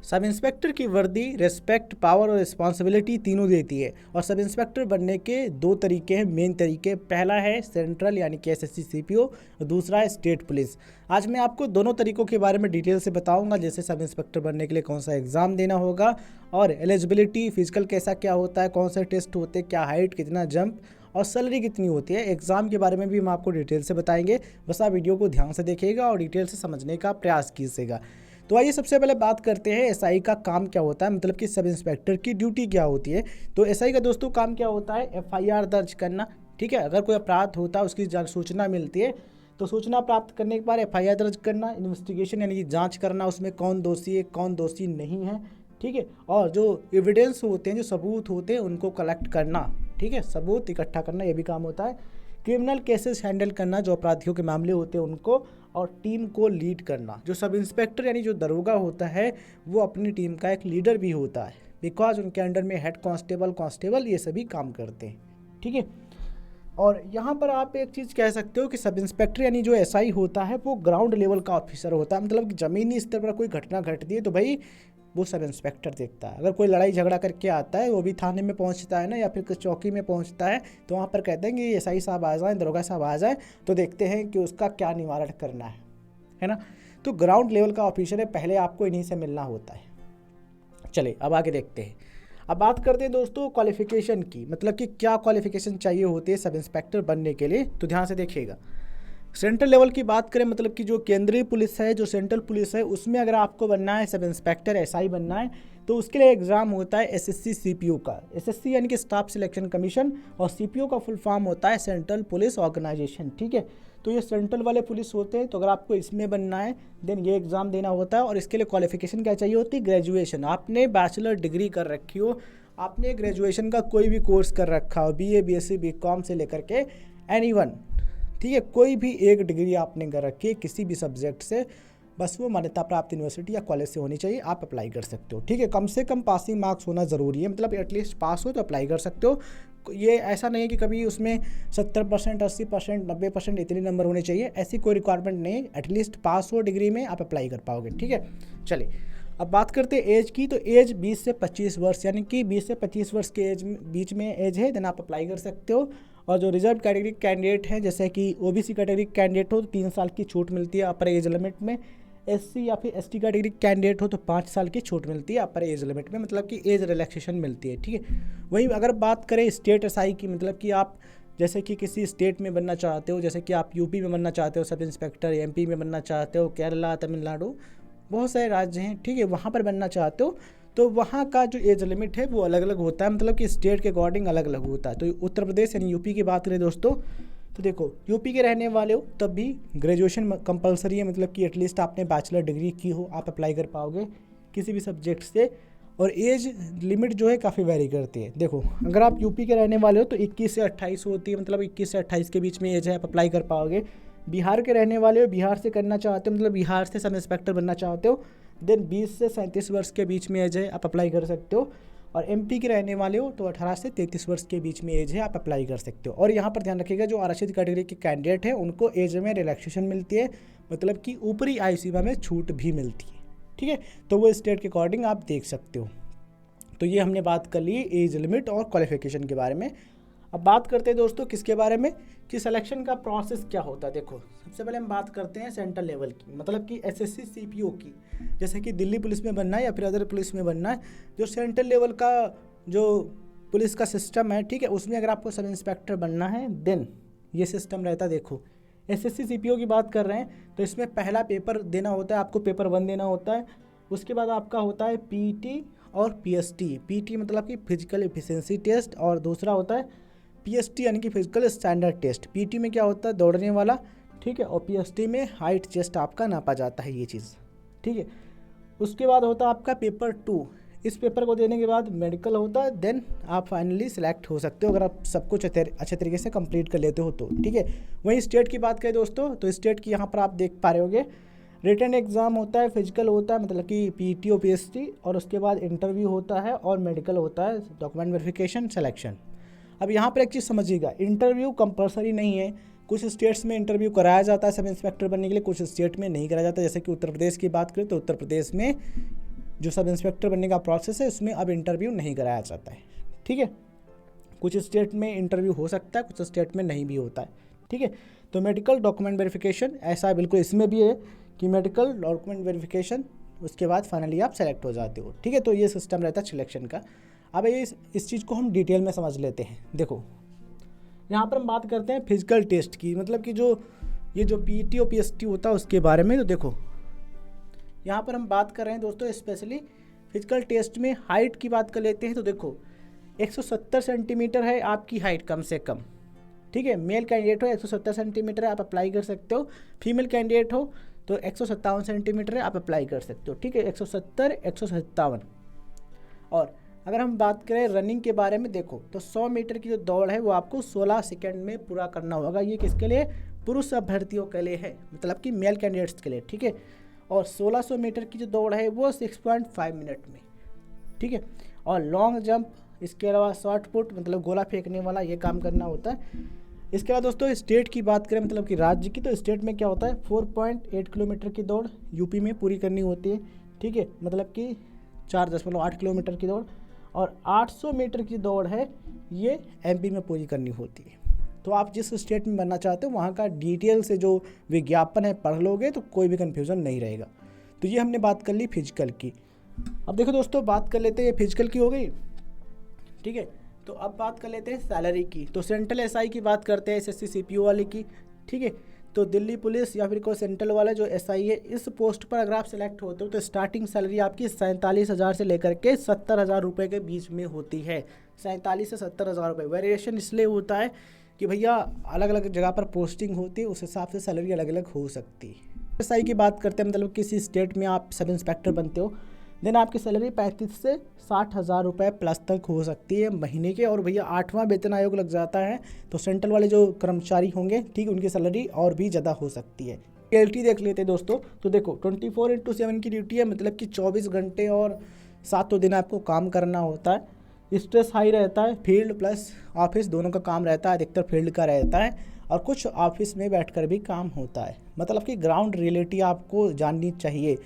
Sub inspector की वर्दी respect, power और रिस्पॉन्सिबिलिटी तीनों देती है। और सब इंस्पेक्टर बनने के दो तरीके हैं, मेन तरीके। पहला है सेंट्रल यानी कि एसएससी सीपीओ, और दूसरा है स्टेट पुलिस। आज मैं आपको दोनों तरीकों के बारे में डिटेल से बताऊंगा, जैसे सब इंस्पेक्टर बनने के लिए कौन सा एग्ज़ाम देना होगा, और एलिजिबिलिटी, फिजिकल कैसा क्या होता है, कौन से टेस्ट होते हैं, क्या हाइट, कितना जंप और सैलरी कितनी होती है। एग्ज़ाम के बारे में भी हम आपको डिटेल से बताएंगे। बस आप वीडियो को ध्यान से देखिएगा और डिटेल से समझने का प्रयास कीजिएगा। तो आइए सबसे पहले बात करते हैं एसआई का काम क्या होता है, मतलब कि सब इंस्पेक्टर की ड्यूटी क्या होती है। तो एसआई का दोस्तों काम क्या होता है, एफआईआर दर्ज करना। ठीक है, अगर कोई अपराध होता है उसकी सूचना मिलती है तो सूचना प्राप्त करने के बाद एफआईआर दर्ज करना, इन्वेस्टिगेशन यानी कि जांच करना, उसमें कौन दोषी है कौन दोषी नहीं है। ठीक है, और जो एविडेंस होते हैं, जो सबूत होते हैं, उनको कलेक्ट करना। ठीक है, सबूत इकट्ठा करना ये भी काम होता है। क्रिमिनल केसेस हैंडल करना, जो अपराधियों के मामले होते हैं उनको, और टीम को लीड करना। जो सब इंस्पेक्टर यानी जो दरोगा होता है वो अपनी टीम का एक लीडर भी होता है, बिकॉज उनके अंडर में हेड कांस्टेबल ये सभी काम करते हैं। ठीक है, और यहाँ पर आप एक चीज़ कह सकते हो कि सब इंस्पेक्टर यानी जो एसआई होता है वो ग्राउंड लेवल का ऑफिसर होता है। मतलब कि ज़मीनी स्तर पर कोई घटना घटती है तो भाई वो सब इंस्पेक्टर देखता है। अगर कोई लड़ाई झगड़ा करके आता है, वो भी थाने में पहुंचता है ना, या फिर कुछ चौकी में पहुंचता है, तो वहाँ पर कहते हैं कि एसआई साहब आ जाएं, दरोगा साहब आ जाएं, तो देखते हैं कि उसका क्या निवारण करना है ना। तो ग्राउंड लेवल का ऑफिसर है, पहले आपको इन्हीं से मिलना होता है। चलिए अब आगे देखते हैं। अब बात करते हैं दोस्तों क्वालिफिकेशन की, मतलब कि क्या क्वालिफिकेशन चाहिए होती है सब इंस्पेक्टर बनने के लिए। तो ध्यान से देखिएगा। सेंट्रल लेवल की बात करें, मतलब कि जो केंद्रीय पुलिस है, जो सेंट्रल पुलिस है, उसमें अगर आपको बनना है सब इंस्पेक्टर एसआई बनना है तो उसके लिए एग्ज़ाम होता है एसएससी सीपीओ का। एसएससी यानी कि स्टाफ सिलेक्शन कमीशन, और सीपीओ का फुल फॉर्म होता है सेंट्रल पुलिस ऑर्गेनाइजेशन। ठीक है, तो ये सेंट्रल वाले पुलिस होते हैं। तो अगर आपको इसमें बनना है देन ये एग्ज़ाम देना होता है। और इसके लिए क्वालिफिकेशन क्या चाहिए होती है, ग्रेजुएशन। आपने बैचलर डिग्री कर रखी हो, आपने ग्रेजुएशन का कोई भी कोर्स कर रखा हो, बीए बीएससी बीकॉम से लेकर के एनीवन। ठीक है, कोई भी एक डिग्री आपने कर रखी है किसी भी सब्जेक्ट से, बस वो मान्यता प्राप्त यूनिवर्सिटी या कॉलेज से होनी चाहिए, आप अप्लाई कर सकते हो। ठीक है, कम से कम पासिंग मार्क्स होना ज़रूरी है, मतलब एटलीस्ट पास हो तो अप्लाई कर सकते हो। ये ऐसा नहीं है कि कभी उसमें 70%, 80%, 90% इतने नंबर होने चाहिए, ऐसी कोई रिक्वायरमेंट नहीं। एटलीस्ट पास हो डिग्री में, आप अप्लाई कर पाओगे। ठीक है, चलिए अब बात करते हैं एज की। तो एज 20 से 25 वर्ष, यानी कि 20 से 25 वर्ष के एज बीच में एज है, देन आप अप्लाई कर सकते हो। और जो रिजर्व कैटेगरी कैंडिडेट हैं, जैसे कि ओबीसी कैटेगरी कैंडिडेट हो तो 3 साल की छूट मिलती है अपर एज लिमिट में। एससी या फिर एसटी कैटेगरी कैंडिडेट हो तो 5 साल की छूट मिलती है अपर एज लिमिट में, मतलब कि एज रिलैक्सेशन मिलती है। ठीक है, वहीं अगर बात करें स्टेट एसआई की, मतलब कि आप जैसे कि किसी स्टेट में बनना चाहते हो, जैसे कि आप यूपी में बनना चाहते हो सब इंस्पेक्टर, एमपी में बनना चाहते हो, केरला, तमिलनाडु, बहुत सारे राज्य हैं। ठीक है, वहाँ पर बनना चाहते हो तो वहाँ का जो एज लिमिट है वो अलग अलग होता है, मतलब कि स्टेट के अकॉर्डिंग अलग अलग होता है। तो उत्तर प्रदेश यानी यूपी की बात करें दोस्तों, तो देखो यूपी के रहने वाले हो तब भी ग्रेजुएशन कंपलसरी है, मतलब कि एटलीस्ट आपने बैचलर डिग्री की हो, आप अप्लाई कर पाओगे किसी भी सब्जेक्ट से। और एज लिमिट जो है काफ़ी वेरी करती है। देखो अगर आप यूपी के रहने वाले हो तो 21 से 28 होती है, मतलब 21 से 28 के बीच में एज है, आप अप्लाई कर पाओगे। बिहार के रहने वाले हो, बिहार से करना चाहते हो, मतलब बिहार से सब इंस्पेक्टर बनना चाहते हो, देन 20 से 37 वर्ष के बीच में एज है, आप अप्लाई कर सकते हो। और एमपी के रहने वाले हो तो 18 से 33 वर्ष के बीच में एज है, आप अप्लाई कर सकते हो। और यहाँ पर ध्यान रखिएगा, जो आरक्षित कैटेगरी के कैंडिडेट हैं उनको एज में रिलैक्सेशन मिलती है, मतलब कि ऊपरी आयु सीमा में छूट भी मिलती है। ठीक है, तो वो स्टेट के अकॉर्डिंग आप देख सकते हो। तो ये हमने बात कर ली एज लिमिट और क्वालिफिकेशन के बारे में। अब बात करते हैं दोस्तों किसके बारे में, कि सिलेक्शन का प्रोसेस क्या होता है। देखो सबसे पहले हम बात करते हैं सेंट्रल लेवल की, मतलब कि एसएससी सीपीओ की। जैसे कि दिल्ली पुलिस में बनना है या फिर अदर पुलिस में बनना है, जो सेंट्रल लेवल का जो पुलिस का सिस्टम है, ठीक है, उसमें अगर आपको सब इंस्पेक्टर बनना है देन ये सिस्टम रहता है। देखो एसएससी सीपीओ की बात कर रहे हैं तो इसमें पहला पेपर देना होता है, आपको पेपर 1 देना होता है। उसके बाद आपका होता है पीटी और पीएसटी। पीटी मतलब कि फिजिकल एफिशिएंसी टेस्ट, और दूसरा होता है पीएसटी यानी कि फिजिकल स्टैंडर्ड टेस्ट। पीटी में क्या होता है, दौड़ने वाला। ठीक है, और पीएसटी में हाइट चेस्ट आपका नापा जाता है, ये चीज़। ठीक है, उसके बाद होता है आपका पेपर 2। इस पेपर को देने के बाद मेडिकल होता है, देन आप फाइनली सिलेक्ट हो सकते हो अगर आप सब कुछ अच्छे तरीके से कंप्लीट कर लेते हो तो। ठीक है, वहीं स्टेट की बात करें दोस्तों, तो स्टेट की यहाँ पर आप देख पा रहे होगे, रिटन एग्ज़ाम होता है, फिजिकल होता है, मतलब कि पीटी और पीएसटी, और उसके बाद इंटरव्यू होता है और मेडिकल होता है, डॉक्यूमेंट वेरिफिकेशन, सिलेक्शन। अब यहाँ पर एक चीज़ समझिएगा, इंटरव्यू कंपलसरी नहीं है। कुछ स्टेट्स में इंटरव्यू कराया जाता है सब इंस्पेक्टर बनने के लिए, कुछ स्टेट में नहीं कराया जाता। जैसे कि उत्तर प्रदेश की बात करें तो उत्तर प्रदेश में जो सब इंस्पेक्टर बनने का प्रोसेस है उसमें अब इंटरव्यू नहीं कराया जाता है। ठीक है, कुछ स्टेट में इंटरव्यू हो सकता है, कुछ स्टेट में नहीं भी होता है। ठीक है, तो मेडिकल डॉक्यूमेंट वेरिफिकेशन ऐसा बिल्कुल इसमें भी है कि मेडिकल डॉक्यूमेंट वेरिफिकेशन, उसके बाद फाइनली आप सेलेक्ट हो जाते हो। ठीक है, तो ये सिस्टम रहता है सिलेक्शन का। अब इस चीज़ को हम डिटेल में समझ लेते हैं। देखो यहाँ पर हम बात करते हैं फिजिकल टेस्ट की, मतलब कि ये जो पीटी और पीएसटी होता है उसके बारे में। तो देखो यहाँ पर हम बात कर रहे हैं दोस्तों स्पेशली फिजिकल टेस्ट में हाइट की बात कर लेते हैं। तो देखो 170 सेंटीमीटर है आपकी हाइट कम से कम। ठीक है, मेल कैंडिडेट हो 170 सेंटीमीटर है, आप अप्लाई कर सकते हो। फीमेल कैंडिडेट हो तो 157 सेंटीमीटर है, आप अप्लाई कर सकते हो। ठीक है, 170 157। और अगर हम बात करें रनिंग के बारे में, देखो तो 100 मीटर की जो दौड़ है वो आपको 16 सेकंड में पूरा करना होगा। ये किसके लिए? पुरुष अभ्यर्थियों के लिए है, मतलब कि मेल कैंडिडेट्स के लिए। ठीक है, और 1600 मीटर की जो दौड़ है वो 6.5 मिनट में। ठीक है, और लॉन्ग जंप, इसके अलावा शॉर्ट पुट मतलब गोला फेंकने वाला, ये काम करना होता है। इसके बाद दोस्तों स्टेट की बात करें, मतलब कि राज्य की, तो स्टेट में क्या होता है 4.8 किलोमीटर की दौड़ यूपी में पूरी करनी होती है। ठीक है, मतलब कि 4.8 किलोमीटर की दौड़। और 800 मीटर की दौड़ है ये एमपी में पूरी करनी होती है। तो आप जिस स्टेट में बनना चाहते हो वहाँ का डिटेल से जो विज्ञापन है पढ़ लोगे तो कोई भी कन्फ्यूज़न नहीं रहेगा। तो ये हमने बात कर ली फिजिकल की। अब देखो दोस्तों बात कर लेते हैं, ये फिजिकल की हो गई। ठीक है, तो अब बात कर लेते हैं सैलरी की। तो सेंट्रल एसआई की बात करते हैं, एसएससी सीपीओ वाले की। ठीक है, तो दिल्ली पुलिस या फिर कोई सेंट्रल वाला जो एसआई है, इस पोस्ट पर अगर आप सेलेक्ट होते हो तो स्टार्टिंग सैलरी आपकी 47,000 से लेकर के 70,000 रुपये के बीच में होती है। 47 से 70,000 रुपये। वेरिएशन इसलिए होता है कि भैया अलग अलग जगह पर पोस्टिंग होती है, उस हिसाब से सैलरी अलग अलग हो सकती है। एसआई की बात करते हैं, मतलब किसी स्टेट में आप सब इंस्पेक्टर बनते हो, देन आपकी सैलरी 35 से 60,000 रुपये प्लस तक हो सकती है महीने के। और भैया 8वां वेतन आयोग लग जाता है तो सेंट्रल वाले जो कर्मचारी होंगे, ठीक, उनकी सैलरी और भी ज़्यादा हो सकती है। ड्यूटी देख लेते हैं दोस्तों, तो देखो 24/7 की ड्यूटी है, मतलब कि 24 घंटे और 7 दिन आपको काम करना होता है। स्ट्रेस हाई रहता है, फील्ड प्लस ऑफिस दोनों का काम रहता है, अधिकतर फील्ड का रहता है और कुछ ऑफिस में बैठकर भी काम होता है। मतलब कि ग्राउंड रियलिटी आपको जाननी चाहिए।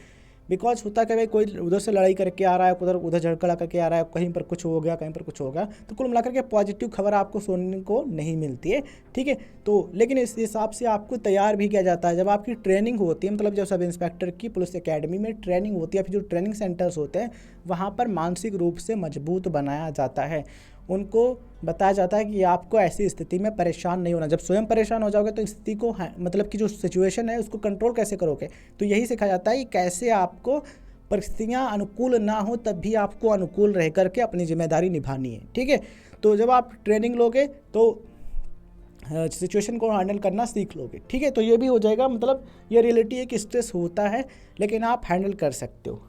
बिकॉज होता क्या भाई, कोई उधर से लड़ाई करके आ रहा है, उधर झगड़ा करके आ रहा है, कहीं पर कुछ हो गया, कहीं पर कुछ हो गया, तो कुल मिलाकर के पॉजिटिव खबर आपको सुनने को नहीं मिलती है। ठीक है, तो लेकिन इस हिसाब से आपको तैयार भी किया जाता है। जब आपकी ट्रेनिंग होती है, मतलब जब सब इंस्पेक्टर की पुलिस एकेडमी में ट्रेनिंग होती है, फिर जो ट्रेनिंग सेंटर्स होते हैं वहाँ पर मानसिक रूप से मजबूत बनाया जाता है। उनको बताया जाता है कि आपको ऐसी स्थिति में परेशान नहीं होना। जब स्वयं परेशान हो जाओगे तो स्थिति को, मतलब कि जो सिचुएशन है उसको कंट्रोल कैसे करोगे, तो यही सिखाया जाता है कि कैसे आपको परिस्थितियाँ अनुकूल ना हो तब भी आपको अनुकूल रह करके अपनी जिम्मेदारी निभानी है। ठीक है, तो जब आप ट्रेनिंग लोगे तो सिचुएशन को हैंडल करना सीख लोगे। ठीक है, तो ये भी हो जाएगा, मतलब ये रियलिटी है कि स्ट्रेस होता है लेकिन आप हैंडल कर सकते हो।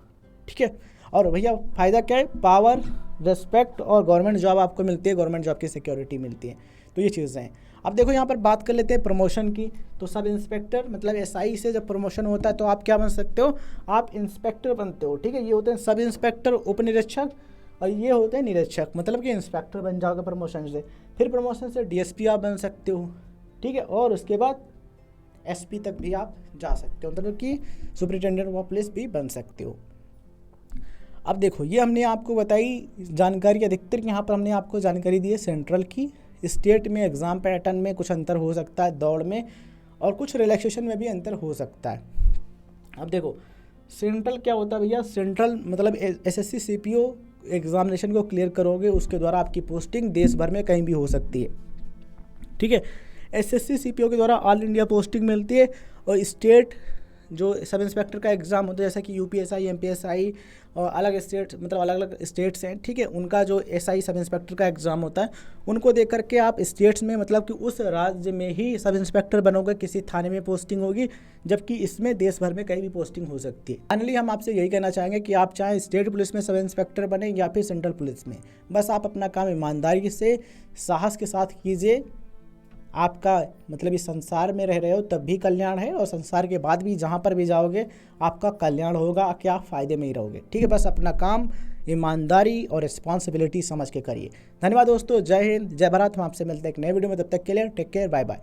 ठीक है, और भैया फ़ायदा क्या है, पावर, रेस्पेक्ट और गवर्नमेंट जॉब आपको मिलती है, गवर्नमेंट जॉब की सिक्योरिटी मिलती है। तो ये चीज़ें हैं। अब देखो यहाँ पर बात कर लेते हैं प्रमोशन की। तो सब इंस्पेक्टर मतलब एसआई से जब प्रमोशन होता है तो आप क्या बन सकते हो, आप इंस्पेक्टर बनते हो। ठीक है, ये होते हैं सब इंस्पेक्टर, उप निरीक्षक, और ये होते हैं निरीक्षक, मतलब कि इंस्पेक्टर बन जाओगे प्रमोशन से। फिर प्रमोशन से डीएसपी आप बन सकते हो। ठीक है, और उसके बाद एसपी तक भी आप जा सकते हो, मतलब कि सुपरिटेंडेंट ऑफ पुलिस भी बन सकते हो। अब देखो ये हमने आपको बताई जानकारी, अधिकतर यहाँ पर हमने आपको जानकारी दी है सेंट्रल की। स्टेट में एग्ज़ाम पैटर्न में कुछ अंतर हो सकता है, दौड़ में, और कुछ रिलैक्सेशन में भी अंतर हो सकता है। अब देखो सेंट्रल क्या होता है भैया, सेंट्रल मतलब एसएससी सीपीओ एग्जामिनेशन को क्लियर करोगे, उसके द्वारा आपकी पोस्टिंग देश भर में कहीं भी हो सकती है। ठीक है, एसएससी सीपीओ के द्वारा ऑल इंडिया पोस्टिंग मिलती है। और स्टेट जो सब इंस्पेक्टर का एग्ज़ाम होता है, जैसा कि यूपीएसआई, एमपीएसआई और अलग स्टेट, मतलब अलग अलग स्टेट्स हैं। ठीक है, उनका जो एसआई सब इंस्पेक्टर का एग्ज़ाम होता है, उनको देख करके आप स्टेट्स में, मतलब कि उस राज्य में ही सब इंस्पेक्टर बनोगे, किसी थाने में पोस्टिंग होगी, जबकि इसमें देश भर में कहीं भी पोस्टिंग हो सकती है। फाइनली हम आपसे यही कहना चाहेंगे कि आप चाहे स्टेट पुलिस में सब इंस्पेक्टर बने या फिर सेंट्रल पुलिस में, बस आप अपना काम ईमानदारी से, साहस के साथ कीजिए। आपका मतलब इस संसार में रह रहे हो तब भी कल्याण है, और संसार के बाद भी जहाँ पर भी जाओगे आपका कल्याण होगा, क्या फ़ायदे में ही रहोगे। ठीक है, बस अपना काम ईमानदारी और रिस्पॉन्सिबिलिटी समझ के करिए। धन्यवाद दोस्तों, जय हिंद, जय भारत। हम आपसे मिलते हैं एक नए वीडियो में, तब तक के लिए टेक केयर, बाय बाय।